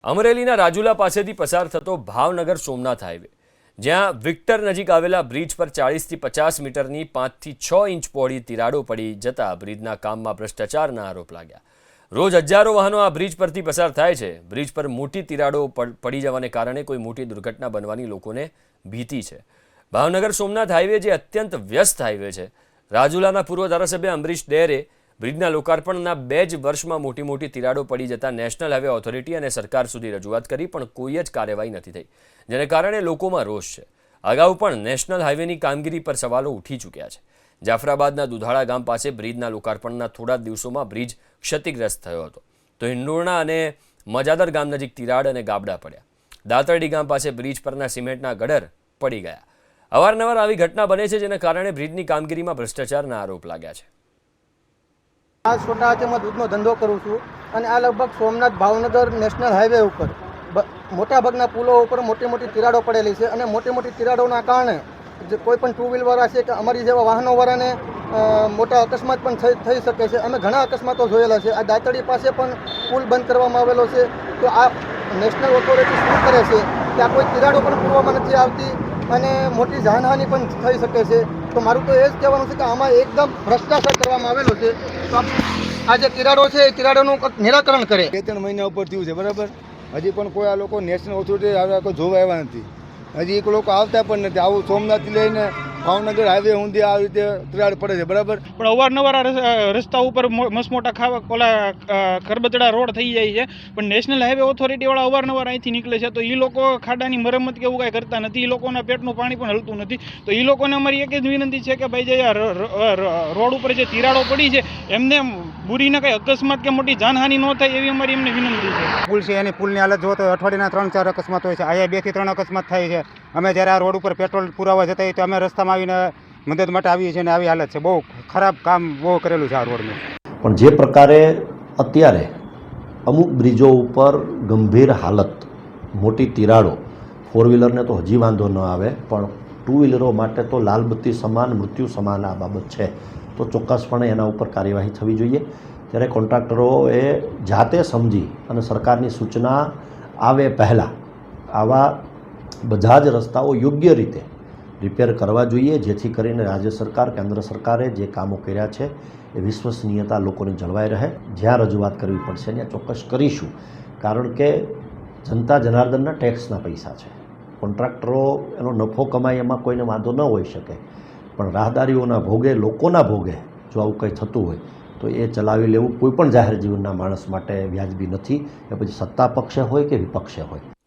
અમરેલીના રાજુલા પાસેથી પસાર થતો ભાવનગર સોમનાથ હાઈવે, જ્યાં વિક્ટર નજીક આવેલા બ્રિજ પર 40 થી 50 મીટરની 5 થી 6 ઇંચ પહોળી તિરાડો પડી જતા બ્રિજના કામમાં ભ્રષ્ટાચારના આરોપ લાગ્યા। રોજ હજારો વાહનો આ બ્રિજ પરથી પસાર થાય છે। બ્રિજ પર મોટી તિરાડો પડી જવાને કારણે કોઈ મોટી દુર્ઘટના બનવાની લોકોને ભીતિ છે। ભાવનગર સોમનાથ હાઈવે જે અત્યંત વ્યસ્ત હાઈવે છે, રાજુલાના પૂર્વ ધારાસભ્ય અમરીશ ડેરે બ્રિજના લોકાર્પણના 2 જ વર્ષમાં મોટી તિરાડો પડી જતા નેશનલ હાઈવે ઓથોરિટી અને સરકાર સુધી રજૂઆત કરી પણ કોઈ જ કાર્યવાહી નથી થઈ, જેને કારણે લોકોમાં રોષ છે। અગાઉ પણ નેશનલ હાઈવેની કામગીરી પર સવાલો ઉઠી ચૂક્યા છે। જાફરાબાદના દુધાળા ગામ પાસે બ્રિજના લોકાર્પણના થોડા દિવસોમાં બ્રિજ ક્ષતિગ્રસ્ત થયો હતો, તો હિંડોરણા અને મજાદર ગામ નજીક તિરાડ અને ગાબડા પડ્યા। દાતરડી ગામ પાસે બ્રિજ પરના સિમેન્ટના ગડર પડી ગયા। અવારનવાર આવી ઘટના બને છે, જેને કારણે બ્રિજની કામગીરીમાં ભ્રષ્ટાચારના આરોપ લાગ્યા છે। આ છોટાઉદેપુરમાં દૂધનો ધંધો કરું છું અને આ લગભગ સોમનાથ ભાવનગર નેશનલ હાઈવે ઉપર મોટાભાગના પુલો ઉપર મોટી તિરાડો પડેલી છે અને મોટી તિરાડોના કારણે જે કોઈ પણ ટુ વ્હીલવાળા છે કે અમારી જેવા વાહનોવાળાને મોટા અકસ્માત પણ થઈ શકે છે। અમે ઘણા અકસ્માતો જોયેલા છે। આ દાતરડી પાસે પણ પુલ બંધ કરવામાં આવેલો છે, તો આ નેશનલ ઓથોરિટી શું કરે છે કે આ કોઈ તિરાડો પણ પૂરવામાં નથી આવતી અને મોટી જાનહાનિ પણ થઈ શકે છે। તો મારું તો એ જ કહેવાનું છે કે આમાં એકદમ ભ્રષ્ટાચાર કરવામાં આવેલો છે। તો આ જે તિરાડો છે એ તિરાડોનું નિરાકરણ કરે। 2-3 મહિના ઉપર થયું છે, બરાબર। હજી પણ કોઈ આ લોકો નેશનલ ઓથોરિટી આવ્યા કોઈ જોવા આવ્યા નથી। હજી એક લોકો આવતા પણ નથી। આવું સોમનાથથી લઈને ભાવનગર હાઈવે ઊંધી આ રીતે તિરાડ પડે છે, બરાબર। પણ અવારનવાર રસ્તા ઉપર મસમોટા ખરબચડા રોડ થઈ જાય છે, પણ નેશનલ હાઈવે ઓથોરિટીવાળા અવારનવાર અહીંથી નીકળે છે, તો એ લોકો ખાડાની મરમ્મત કે એવું કાંઈ કરતા નથી। એ લોકોના પેટનું પાણી પણ હલતું નથી। તો એ લોકોને અમારી એક જ વિનંતી છે કે ભાઈ જે રોડ ઉપર જે તિરાડો પડી છે એમને બુરીને કંઈ અકસ્માત કે મોટી જાનહાનિ ન થાય એવી અમારી એમને વિનંતી છે। પુલ છે, એની પુલની હાલત જો તો અઠવાડિયાના 3-4 અકસ્માત હોય છે। અહીંયા 2 થી 3 અકસ્માત થાય છે। અમે જ્યારે આ રોડ ઉપર પેટ્રોલ પુરાવા જતા હોય તો અમે રસ્તામાં આવીને મદદ માટે આવીએ છીએ અને આવી હાલત છે। બહુ ખરાબ કામ બહુ કરેલું છે આ રોડનું। પણ જે પ્રકારે અત્યારે અમુક બ્રિજો ઉપર ગંભીર હાલત, મોટી તિરાડો, 4 વ્હીલરને તો હજી વાંધો ન આવે, પણ 2 વ્હીલરો માટે તો લાલબત્તી સમાન, મૃત્યુ સમાન આ બાબત છે, તો ચોક્કસપણે એના ઉપર કાર્યવાહી થવી જોઈએ। ત્યારે કોન્ટ્રાક્ટરોએ જાતે સમજી અને સરકારની સૂચના આવે પહેલાં આવા બધા જ રસ્તાઓ યોગ્ય રીતે રિપેર કરવા જોઈએ, જેથી કરીને રાજ્ય સરકાર, કેન્દ્ર સરકારે જે કામો કર્યા છે એ વિશ્વસનીયતા લોકોને જળવાઈ રહે। જ્યાં રજૂઆત કરવી પડશે ત્યાં ચોક્કસ કરીશું, કારણ કે જનતા જનાર્દનના ટેક્સના પૈસા છે। કોન્ટ્રાક્ટરો એનો નફો કમાય એમાં કોઈને વાંધો ન હોઈ શકે, પણ રાહદારીઓના ભોગે, લોકોના ભોગે જો આવું કંઈ થતું હોય તો એ ચલાવી લેવું કોઈ પણ જાહેર જીવનના માણસ માટે વ્યાજબી નથી, એ પછી સત્તા પક્ષે હોય કે વિપક્ષે હોય।